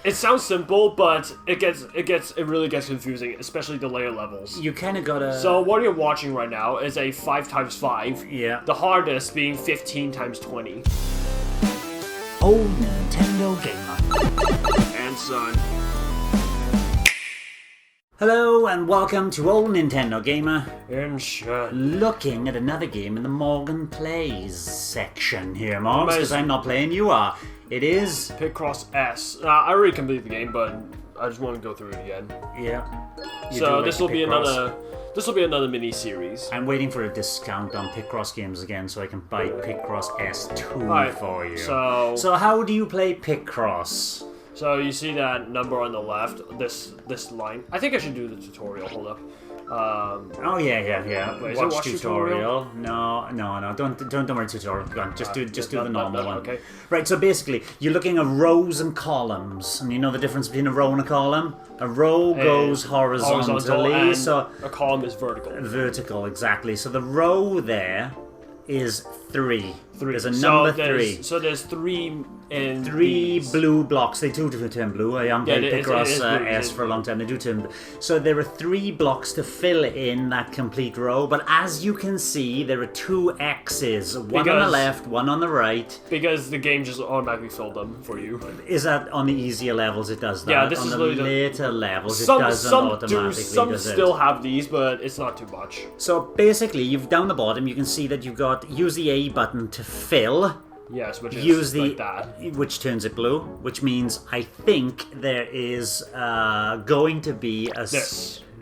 It sounds simple, but it really gets confusing, especially the layer levels. You kind of gotta... So what you're watching right now is a 5x5. Yeah. The hardest being 15x20. Old Nintendo Gamer. And son. Hello and welcome to Old Nintendo Gamer. And son. Looking at another game in the Morgan Plays section here, Morgs, because I'm not playing, you are. It is... Picross S. I already completed the game, but I just want to go through it again. Yeah. So this will be another... This will be another mini-series. I'm waiting for a discount on Picross games again so I can buy Picross S2 for you. So how do you play Picross? So you see that number on the left, this line. I think I should do the tutorial. Hold up. Oh yeah. Wait, watch tutorial. No. Don't worry, tutorial. Go on. Just do the normal one. Okay. Right. So basically, you're looking at rows and columns, and you know the difference between a row and a column. A row goes horizontally, and so a column is vertical. Vertical, exactly. So the row there is 3. There's a number 3. So there's 3 in 3 these. blue blocks. They do turn blue. I haven't played Picross S for a long time. They do turn blue. So there are 3 blocks to fill in that complete row. But as you can see, there are 2 X's. One on the left, one on the right. Because the game just automatically filled them for you. Is that on the easier levels? It does that. Yeah, this on is the literally later levels, it doesn't automatically. Some still have these, but it's not too much. So basically, you've down the bottom. You can see that you've got use the A button to fill. Yes, which is like that. Which turns it blue, which means I think there is going to be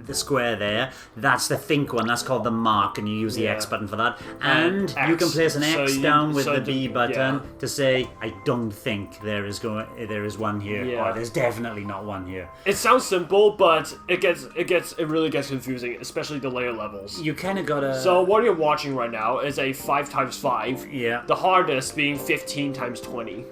the square there. That's the think one. That's called the mark, and you use the X button for that. And you can place an X down with the B button to say, I don't think there is one here, or there's definitely not one here. It sounds simple, but it really gets confusing, especially the layer levels. You kind of gotta. So what you're watching right now is a 5x5. Yeah. The hardest being 15x20.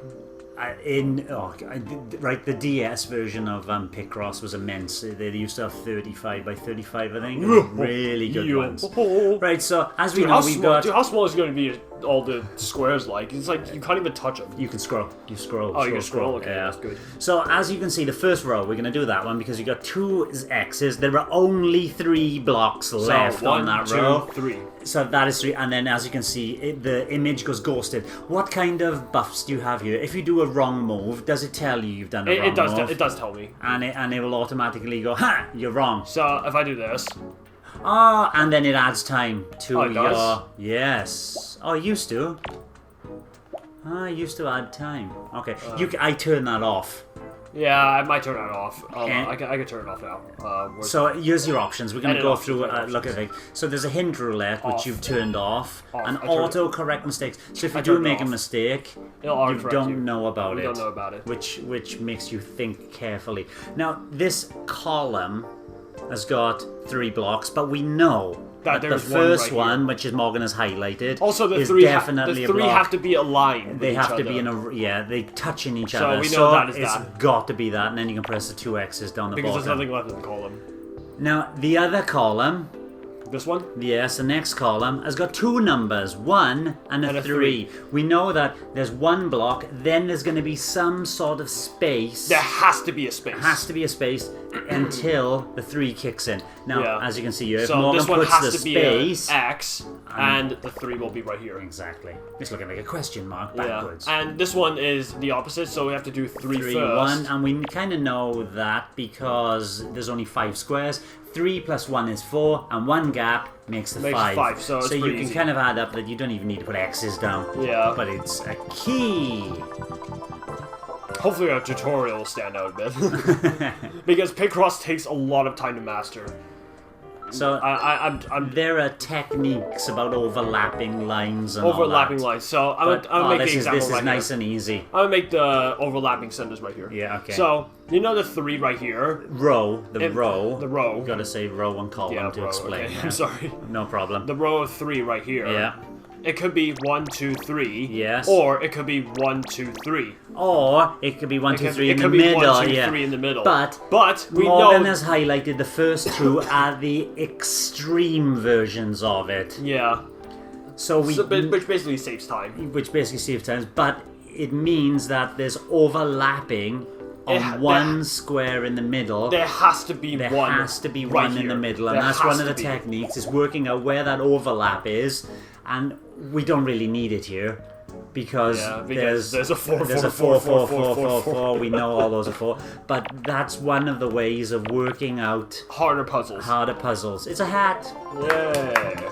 The DS version of Picross was immense. They used to have 35 by 35, I think. Really good ones. Right, so as we know, we've got... Dude, how small is it going to be all the squares like? It's like you can't even touch them. You can scroll. You scroll. Oh, you can scroll? Okay, that's good. So as you can see, the first row, we're going to do that one because you got 2 X's. There are only 3 blocks left on that row. 1, 2, 3. So that is 3, and then as you can see, the image goes ghosted. What kind of buffs do you have here? If you do a wrong move, does it tell you you've done a wrong move? It does tell me. And it will automatically go, ha, you're wrong. So if I do this... Oh, and then it adds time to your... Does? Yes. Oh, it used to. I used to add time. Okay, I turn that off. Yeah, I might turn that off. I can turn it off now. So here's your options. We're going to go through look at it. So there's a hint roulette, which you've turned off. And auto-correct mistakes. So if you do make a mistake, you don't know about it. You don't know about it. Which makes you think carefully. Now, this column has got 3 blocks, but we know that the first one, which is Morgan has highlighted, also the is 3 definitely the 3 have to be aligned. They have to be in a they touch in each So other. we know that is it's got to be that, and then you can press the 2 X's down the bottom. Because there's nothing left in the column. Now the other column. This one? Yes, the next column has got 2 numbers, 1 and a 3. We know that there's 1 block, then there's going to be some sort of space. There has to be a space. Has to be a space until the 3 kicks in. Now, as you can see here, if so Morgan this one puts has the to be space... an X, and the 3 will be right here. Exactly. It's looking like a question mark backwards. Yeah. And this one is the opposite, so we have to do 3 first. 1, and we kind of know that because there's only 5 squares. 3 plus 1 is 4, and 1 gap makes the 5. So it's you can easy. kind of add up that you don't even need to put X's down. Yeah. But it's a key. Hopefully our tutorial will stand out a bit. Because Picross takes a lot of time to master. So there are techniques about overlapping lines and overlapping lines. So I'm gonna make the example this is right nice here. and easy. I'm gonna make the overlapping centers right here. Yeah, okay. So you know the 3 right here. Row. The row. You gotta say row and column to explain. Okay. Yeah. I'm sorry. No problem. The row of 3 right here. Yeah. It could be 1, 2, 3. Yes. Or it could be 1, 2, 3. Or it could be 1, 2, 3 in the It middle. could be 1, 2, 3 in the middle. But we Morgan know has highlighted the first 2 are the extreme versions of it. Yeah. Which basically saves time. Which basically saves time, but it means that there's overlapping on one square in the middle. There has to be there one. There has to be right one here. in the middle, and there that's one of the techniques, is working out where that overlap is, and we don't really need it here. Because there's a 4, 4, 4, 4, 4. We know all those are 4, but that's one of the ways of working out harder puzzles. It's a hat. Yeah.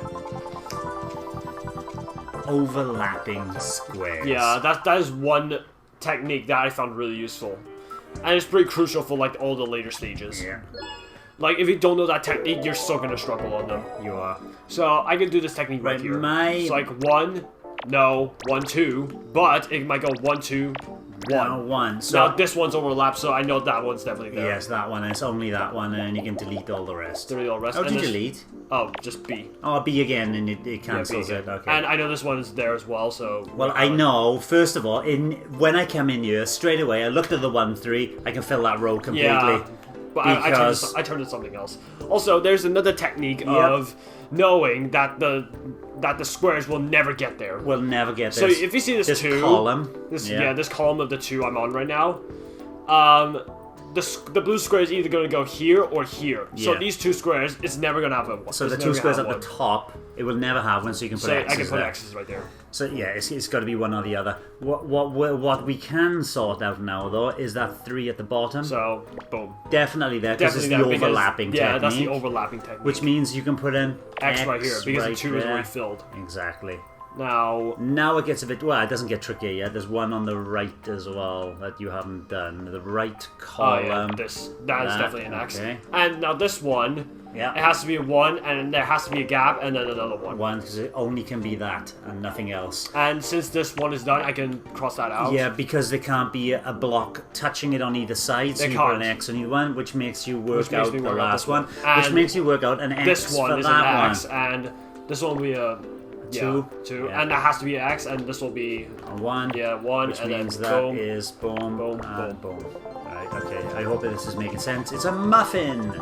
Overlapping squares. Yeah, that is one technique that I found really useful, and it's pretty crucial for like all the later stages. Yeah. Like if you don't know that technique, you're still gonna struggle on them. You are. So I can do this technique right here. It's like 1, no, 1, 2, but it might go 1, 2, 1. 1. So now this one's overlapped, so I know that one's definitely there. Yes, that one. It's only that one, and you can delete all the rest. Delete all the rest. How do you delete? Oh, just B. Oh, B again, and it cancels it. Okay. And I know this one is there as well, so... Well, I know, first of all, when I come in here, straight away, I looked at the 1, 3, I can fill that row completely. Yeah, but I turned to something else. Also, there's another technique of knowing that the squares will never get there. Will never get there. this. So if you see this 2... column. This column of the 2 I'm on right now, the blue square is either going to go here or here. So these 2 squares, it's never going to have a 1. So the 2 squares at the top, it will never have one, so you can put X's I can put there. X's right there. So yeah, it's got to be one or the other. What we can sort out now, though, is that 3 at the bottom. So, boom. Definitely there, because it's the overlapping technique. Yeah, that's the overlapping technique. Which means you can put in X right here, because the 2 is already filled. Exactly. Now it gets a bit... Well, it doesn't get trickier yet. There's one on the right as well that you haven't done. The right column. Oh, yeah. That is definitely an X. Okay. And now this one, it has to be a 1, and there has to be a gap, and then another 1. 1, because it only can be that, and nothing else. And since this one is done, I can cross that out. Yeah, because there can't be a block touching it on either side, so you put an X on either one, which makes you work out the last one. Which makes you work out an X this one for is that an X, and this one will be a... 2, and that has to be an X, and this will be a 1. Yeah, 1, which and means then that is boom, boom. Right, okay. I hope that this is making sense. It's a muffin.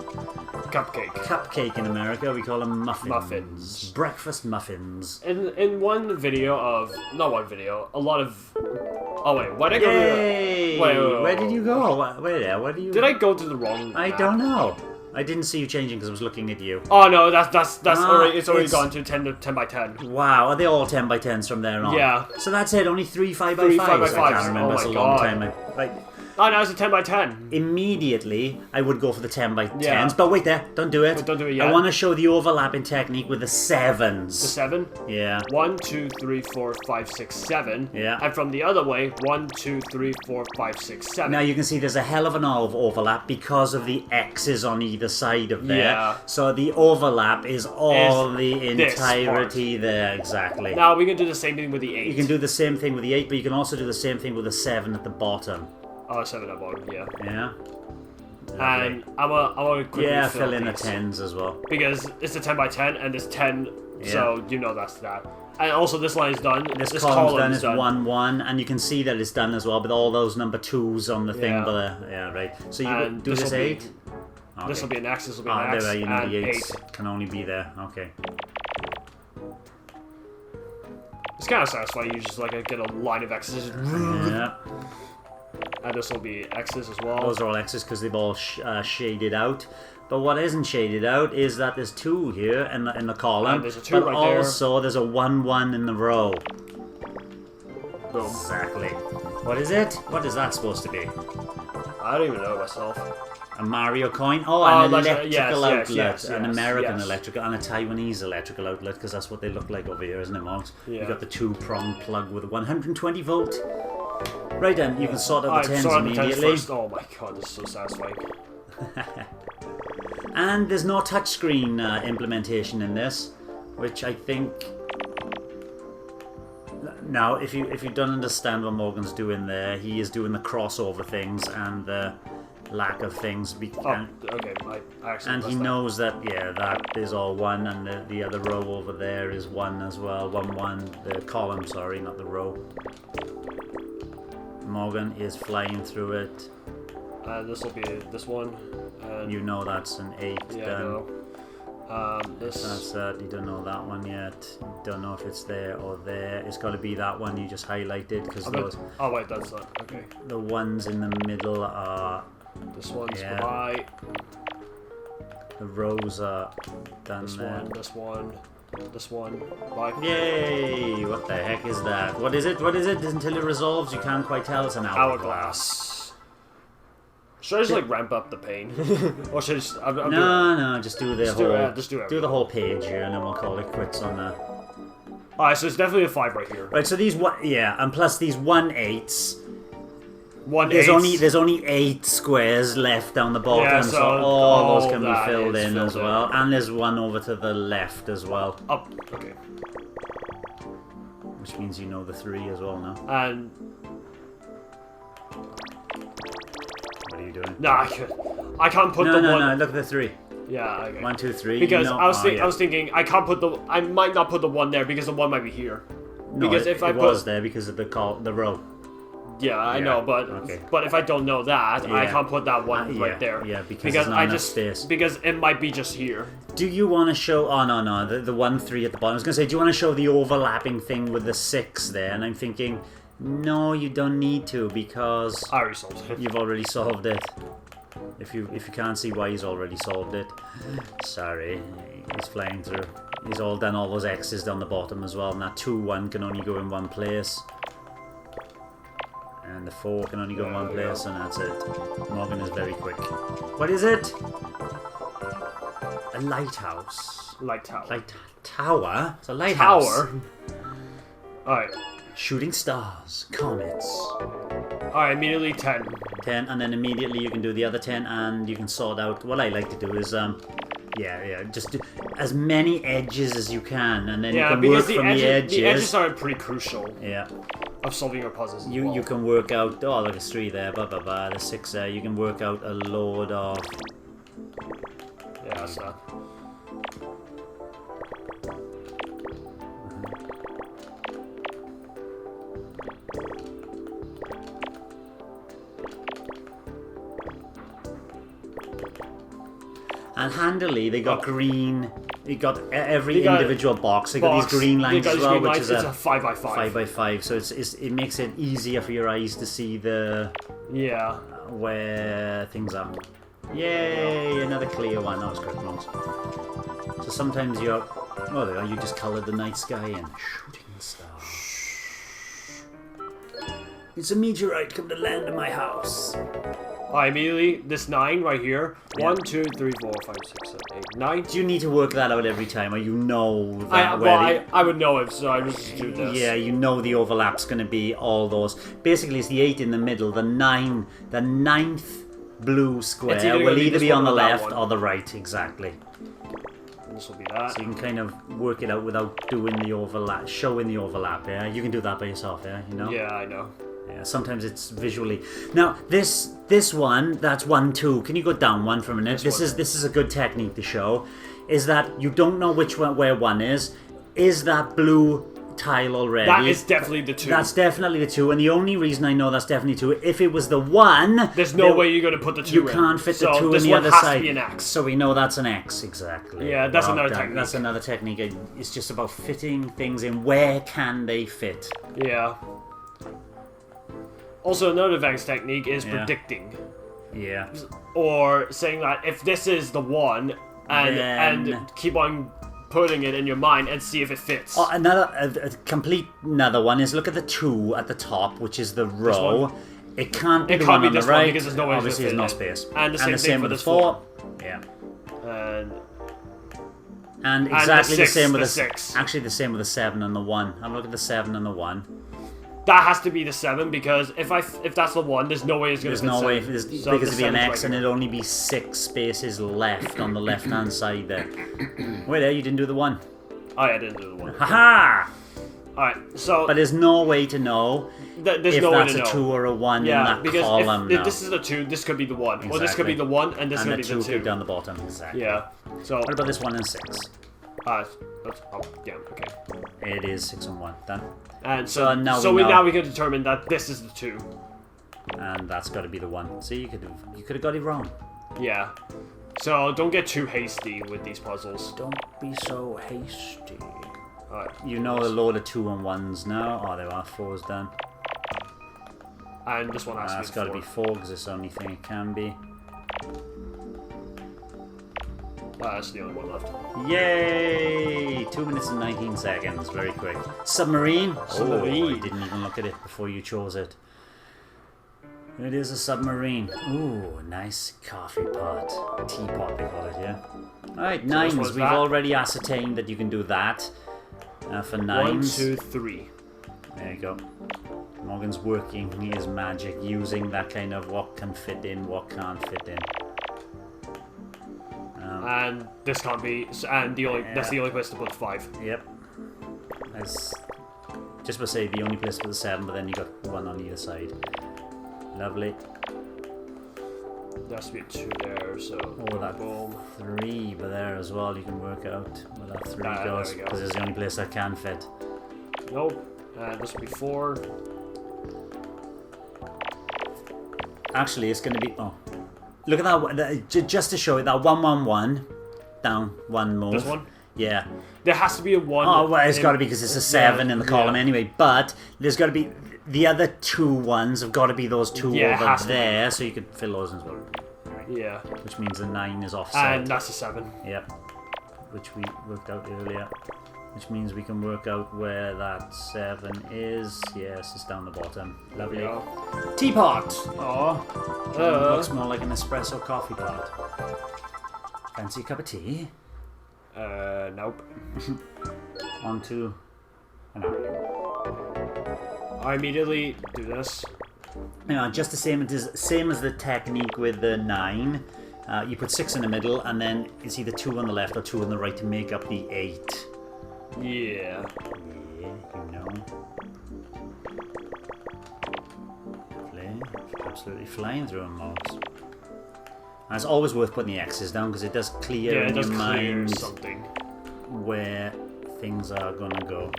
Cupcake in America. We call them muffins. Breakfast muffins. In one video of a lot of. Oh wait, why did I go? Yay! Where did you go? Where do you? Did I go to the wrong? I don't know. I didn't see you changing because I was looking at you. Oh no, that's already gone to 10 by 10. Wow, are they all 10 by 10s from there on? Yeah. So that's it. Only 3 5 by 5s. 5 by 5s. I can't remember. It's a long time. Right. Oh, now it's a 10 by 10. Immediately, I would go for the 10 by 10s. But wait there. Don't do it. Don't do it yet. I want to show the overlapping technique with the 7s. The 7? Yeah. 1, 2, 3, 4, 5, 6, 7. Yeah. And from the other way, 1, 2, 3, 4, 5, 6, 7. Now you can see there's a hell of an overlap because of the X's on either side of there. Yeah. So the overlap is all the entirety there. Exactly. Now we can do the same thing with the 8. You can do the same thing with the 8, but you can also do the same thing with the 7 at the bottom. Oh, 7 at the bottom, yeah. Yeah. And I'm gonna quickly fill in the 10s as well. Because it's a 10 by 10 and it's 10, so you know that's that. And also this line is done. This column's done is 1 1, and you can see that it's done as well with all those number 2s on the thing. But right. So you do this 8. Okay. This will be an X. This will be an X. There, you know, and the 8 can only be there. Okay. It's kind of satisfying. You just get a line of X's. Yeah. And this will be X's as well. Those are all X's because they've all shaded out. But what isn't shaded out is that there's 2 here in the column. And there's a 2 but right also there's a 1 1 in the row. Boom. Exactly. What is it? What is that supposed to be? I don't even know myself. A Mario coin? Oh, an electrical outlet. Yes, an American electrical and a Taiwanese electrical outlet, because that's what they look like over here, isn't it, Monks? Yeah. You've got the 2-prong plug with a 120 volt. Right then, you can sort out the 10s immediately. Oh my god, this is so satisfying. And there's no touchscreen implementation in this, which I think... Now, if you don't understand what Morgan's doing there, he is doing the crossover things and the lack of things. Okay, I actually and he knows that, that is all 1, and the other row over there is 1 as well. 1 1, the column, sorry, not the row. Morgan is flying through it. This will be this one. And you know that's an 8 yeah, done. This. That's that. You don't know that one yet. Don't know if it's there or there. It's got to be that one you just highlighted because those. Oh wait, that's not okay. The ones in the middle are. This one's goodbye. The rows are done there. This one. Bye. Yay! What the heck is that? What is it? What is it? Until it resolves, you can't quite tell. It's an hourglass. Should I just like ramp up the pain, or should I just? No. Just do the whole. Do the whole page here, and then we'll call it quits on that. Alright, so it's definitely a 5 right here. Right. So these and plus these 1/8s. There's only 8 squares left down the bottom, Yeah, so all those can be that filled is in filled as well. And there's one over to the left as well. Oh, okay. Which means you know the 3 as well now. And what are you doing? nah, I can't put the one. No. Look at the 3. Yeah. Okay. 1, 2, 3. Because I was thinking I can't put the. I might not put the 1 there because the 1 might be here. No, because it was there because of the row. Yeah, I know, but if I don't know that, I can't put that one right there. Yeah, because there's not enough space. Because it might be just here. Do you want to show? Oh no, the 1, 3 at the bottom. I was gonna say, do you want to show the overlapping thing with the 6 there? And I'm thinking, no, you don't need to because I already solved it. You've already solved it. If you can't see why he's already solved it, sorry, he's flying through. He's done all those X's down the bottom as well. And that 2, 1 can only go in one place. And the 4 can only go in one place, and that's it. Morgan is very quick. What is it? A lighthouse. Light tower. Light tower? It's a lighthouse. Tower? Alright. Shooting stars. Comets. Alright, immediately 10. 10, and then immediately you can do the other 10, and you can sort out... What I like to do is, just do as many edges as you can, and then you can work from the edges. The edges are pretty crucial. Yeah. Of solving your puzzles. You can work out, look, there's 3 there, there's 6 there. You can work out a load of... Yeah, that's that. And handily, they got green. They got every individual box. They got these green lines as well, which is a 5x5. 5x5. So it makes it easier for your eyes to see where things are. Yay! Another clear one. That was quick ones. So sometimes you just coloured the night sky in shooting stars. It's a meteorite come to land in my house. Immediately, this 9 right here. 1, 2, 3, 4, 5, 6, 7, 8, 9. Do you need to work that out every time, or you know that I would know it, so I would just do this. Yeah, you know the overlap's going to be all those. Basically, it's the 8 in the middle. The 9th blue square will either be on the left or the right, exactly. This will be that. So you can kind of work it out without doing the overlap, showing the overlap. Yeah, you can do that by yourself. Yeah, you know. Yeah, I know. Yeah, sometimes it's visually. Now this one, that's 1, 2. Can you go down one for a minute? This is a good technique to show. Is that you don't know where 1 is? Is that blue tile already? That is definitely the 2. That's definitely the 2, and the only reason I know that's definitely 2, if it was the 1, there's no way you're going to put the 2 in. You can't fit the 2 on the other side. This one has to be an X. So we know that's an X, exactly. Yeah, that's another technique. That's another technique. It's just about fitting things in. Where can they fit? Yeah. Also, another advanced technique is predicting. Yeah. Or saying that if this is the 1, and keep on putting it in your mind and see if it fits. Oh, a complete another one is look at the 2 at the top, which is the row. It can't be the one on the right because there's no way. Obviously, there's no space. And the same for the 4. Yeah. And exactly the same with the 6. Actually, the same with the 7 and the 1. Have a look at the 7 and the 1. That has to be the 7 because if that's the 1, there's no way it's going to fit. There's no way because it'd be an X and it'd only be 6 spaces left on the left-hand side there. Wait there, you didn't do the 1. Oh, yeah, I didn't do the 1. Haha! Alright, so... But there's no way to know there's if no that's way to a 2 or a 1 yeah, in that because column. if this is a 2, this could be the 1. Exactly. Or this could be the 1, and this could be the 2. Down the bottom, exactly. Yeah. So... What about this 1 and 6? Yeah, okay. It is 6 and 1. Done. And now we can determine that this is the 2. And that's got to be the 1. See, you could have got it wrong. Yeah. So don't get too hasty with these puzzles. Don't be so hasty. Alright. You know a load of 2 and 1s now. Oh, there are 4s done. And this one has to be 4. It's got to be 4 because it's the only thing it can be. That's the only one left. Yay! 2 minutes and 19 seconds. Very quick. Submarine? Submarine. Oh, I didn't even look at it before you chose it. It is a submarine. Ooh, nice coffee pot. Teapot, they call it, yeah? Alright, 9s. We've already ascertained that you can do that. For 9s. 1, 2, 3. There you go. Morgan's working his magic using that kind of what can fit in, what can't fit in. And this can't be. And that's the only place to put 5. Yep. As just to say, the only place to put the 7, but then you got 1 on either side. Lovely. There has to be a 2 there, so. Oh, that boom. 3, but there as well. You can work out where that 3 goes because it's the only place that can fit. Nope. And this will be 4. Actually, it's going to be. Oh. Look at that, just to show you, that 1, 1, 1, down 1 more. This one? Yeah. There has to be a 1. Oh, well, it's got to be because it's a 7 in the column anyway, but there's got to be, the other 2 ones have got to be those 2 over there, so you could fill those as well. Yeah. Which means the 9 is offset. And that's a 7. Yep. Which we worked out earlier. Which means we can work out where that 7 is. Yes, it's down the bottom. Lovely. Yeah. Teapot! Oh. Looks more like an espresso coffee pot. Fancy a cup of tea? Nope. On to... I immediately do this. You know, just the same as the technique with the 9. You put 6 in the middle, and then it's either 2 on the left or 2 on the right to make up the 8. Yeah. Yeah, you know. Absolutely flying through them, mods. And it's always worth putting the X's down because it does clear in your mind something where things are gonna go.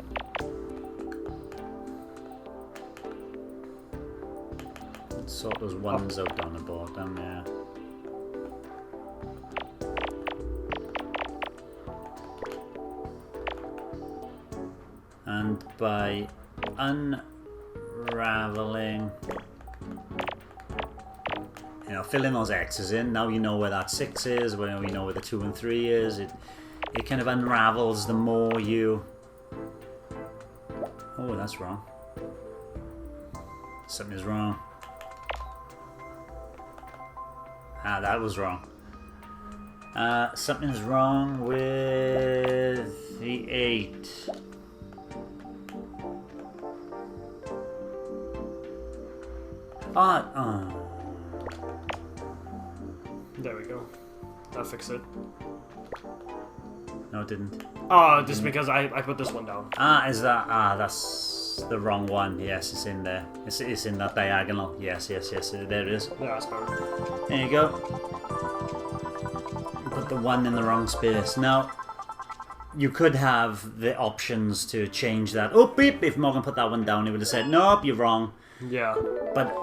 Sort those 1s out down the bottom, yeah. And by unraveling, you know, filling those X's in, now you know where that 6 is, where you know where the 2 and 3 is. It kind of unravels the more you... Oh, that's wrong. Something is wrong. Ah, that was wrong. Something's wrong with the 8. There we go. That fixed it. No, it didn't. Oh, just because I put this one down. That's the wrong one. Yes, it's in there. It's in that diagonal. Yes. There it is. Yeah, that's better. There you go. Put the 1 in the wrong space. Now, you could have the options to change that. Oh, beep! If Morgan put that one down, he would have said, nope, you're wrong. Yeah. But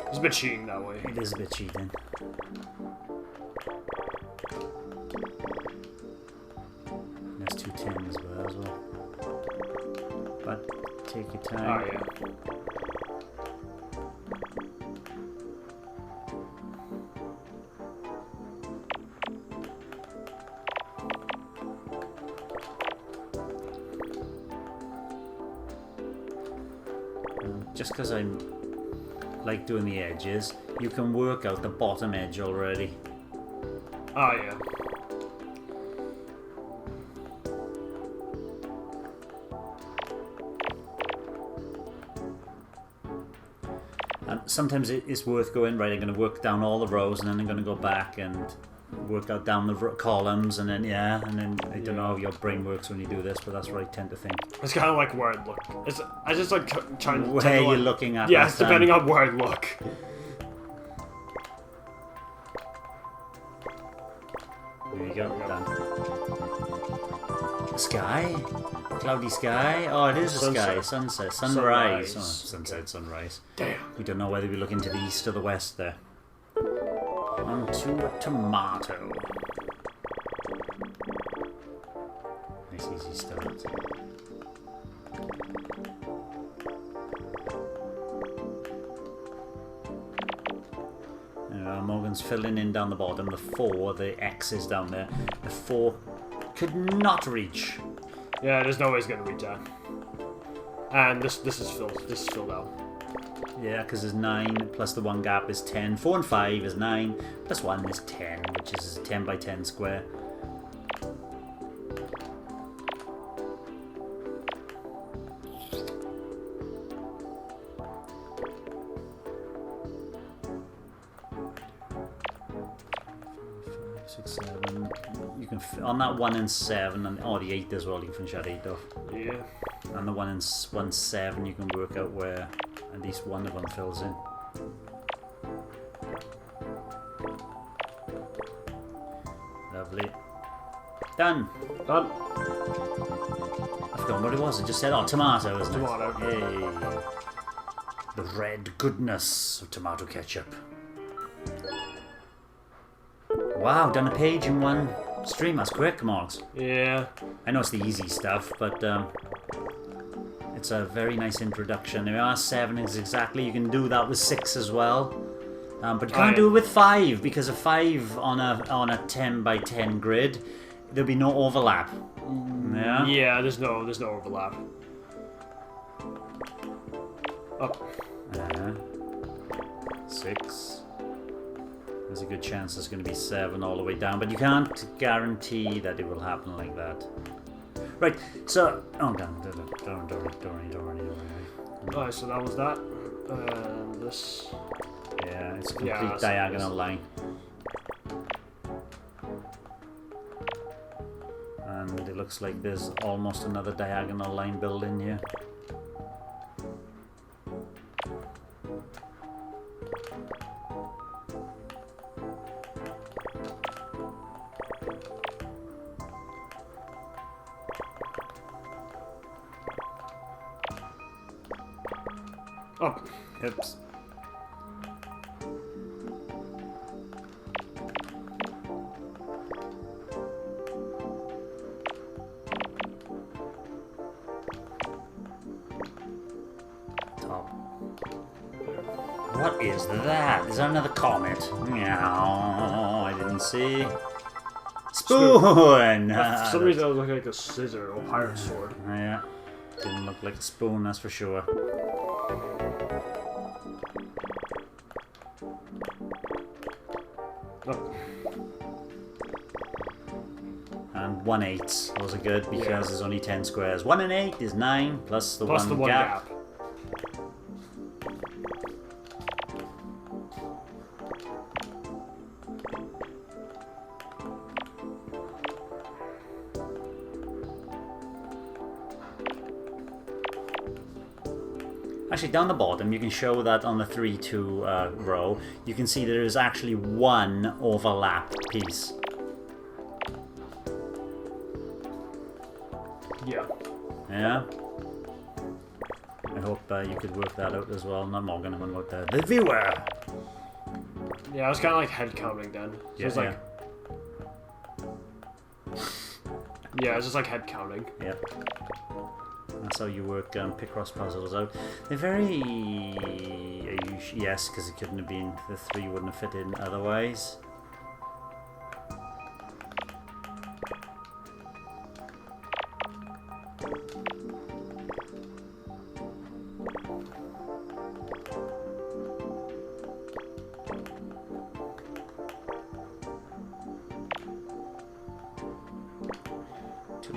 it's a bit cheating that way. It is a bit cheating. There's 2 10s there as well. But take your time. Oh, yeah. Just because I like doing the edges, you can work out the bottom edge already. Oh, yeah. And sometimes it's worth going, right, I'm going to work down all the rows and then I'm going to go back and work out down the columns and then, I don't know how your brain works when you do this, but that's what I tend to think. It's kind of like where I look. I just like trying to... Where you're looking at. Yeah, it's depending on where I look. There you go, done. Sky? Cloudy sky? Oh, it is a sky. Sunset. Sunrise. Oh, sunset, sunrise. Damn. We don't know whether we look into the east or the west there. onto a tomato. Nice easy start. Morgan's filling in down the bottom. The 4, the X is down there. The 4 could not reach. Yeah, there's no way it's gonna reach that. And this is filled. This is filled out. Yeah, because there's 9 plus the 1 gap is 10. 4 and 5 is 9 plus 1 is 10, which is a 10 by 10 square. You can on that 1 and 7 and the 8 as well. You can finish that 8 off. Yeah. And the 1 and 7, you can work out where at least one of them fills in. Lovely. Done. Done. I forgot what it was. It just said, tomato, isn't it? Tomato. Hey. The red goodness of tomato ketchup. Wow, done a page in one stream. That's quick, Marks. Yeah. I know it's the easy stuff, but it's a very nice introduction. There are 7 is exactly. You can do that with 6 as well, but you can't do it with 5 because a 5 on a 10 by 10 grid, there'll be no overlap. Yeah. Yeah. There's no overlap. Up. 6. There's a good chance there's going to be 7 all the way down, but you can't guarantee that it will happen like that. Right, so... Oh, don't worry. Alright, so that was that. This... Yeah, it's a complete diagonal line. And it looks like there's almost another diagonal line built in here. Oh, oops. Top. What is that? Is that another comet? Meow. I didn't see. Spoon! For some reason, it looked like a scissor or pirate sword. Yeah. Didn't look like a spoon, that's for sure. Oh. And 1/8. Those are good because there's only 10 squares. 1 and 8 is 9 plus the Plus the one gap. Actually, down the bottom, you can show that on the 3-2 row, you can see there is actually one overlap piece. Yeah. Yeah? I hope you could work that out as well. Not Morgan, I'm about the viewer! Yeah, it was kind of like head counting then. So Yeah, it was like... Yeah, it's just like head counting. Yep. That's how you work Picross puzzles out. They're very... Yes, because it couldn't have been... The 3 wouldn't have fit in otherwise.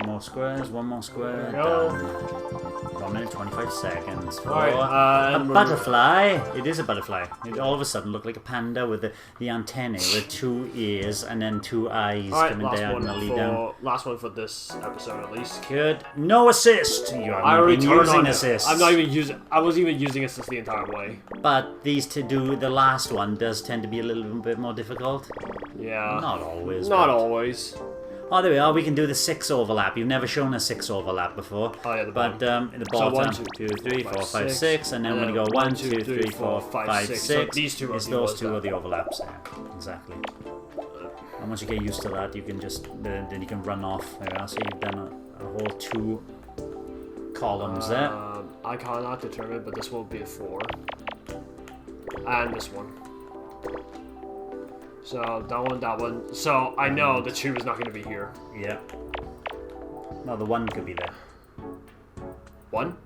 More squares, one more square. Done. 1 minute 25 seconds for a butterfly. It is a butterfly. It all of a sudden looked like a panda with the antennae with 2 ears and then 2 eyes coming diagonally down. Last one for this episode at least. Good. No assist. You haven't been using assists. I'm not even using. I wasn't even using assist the entire way. But these to do the last one does tend to be a little bit more difficult. Yeah. Not always. Not always. Oh, there we are. We can do the 6 overlap. You've never shown a 6 overlap before. Oh, yeah, the but in the bottom, 1, 2, 3, 4, 5, 6, and then when you go 1, 2, 3, 4, 5, 6, so these two it's those two are the overlaps. Yeah, exactly. And once you get used to that, you can just then you can run off. There we are. So you've done a whole 2 columns there. I cannot determine, but this will be a 4, and this one. So that one. So I know the 2 is not going to be here. Yeah. No, the 1 could be there. 1?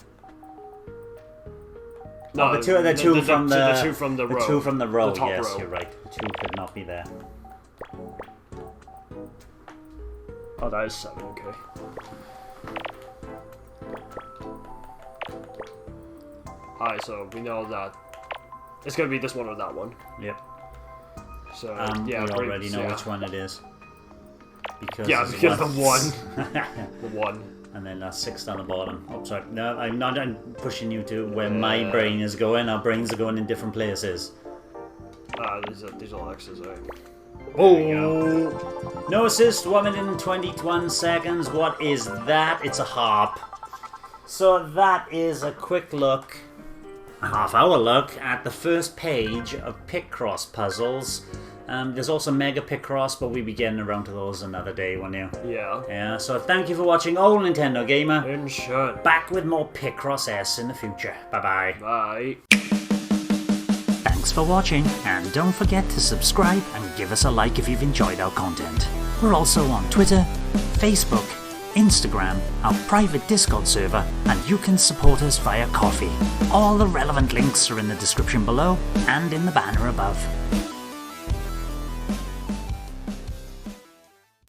No, the two from the 2 from the row. The 2 from the row. The top yes, row. You're right. The 2 could not be there. Oh, that is 7. Okay. Alright, so we know that it's going to be this one or that one. Yep. So we already know which one it is. Because the 1. The 1. And then that's 6 down the bottom. Oh, sorry. No, I'm not pushing you to where my brain is going. Our brains are going in different places. These are X's, right? Oh! No assist, 1 minute and 21 seconds. What is that? It's a harp. So that is a quick look, a half-hour look at the first page of Picross puzzles. There's also Mega Picross, but we'll be getting around to those another day, won't you? Yeah. Yeah, so thank you for watching, Old Nintendo Gamer. Inshun. Back with more Picross S in the future. Bye-bye. Bye. Thanks for watching, and don't forget to subscribe and give us a like if you've enjoyed our content. We're also on Twitter, Facebook, Instagram, our private Discord server, and you can support us via Ko-fi. All the relevant links are in the description below and in the banner above.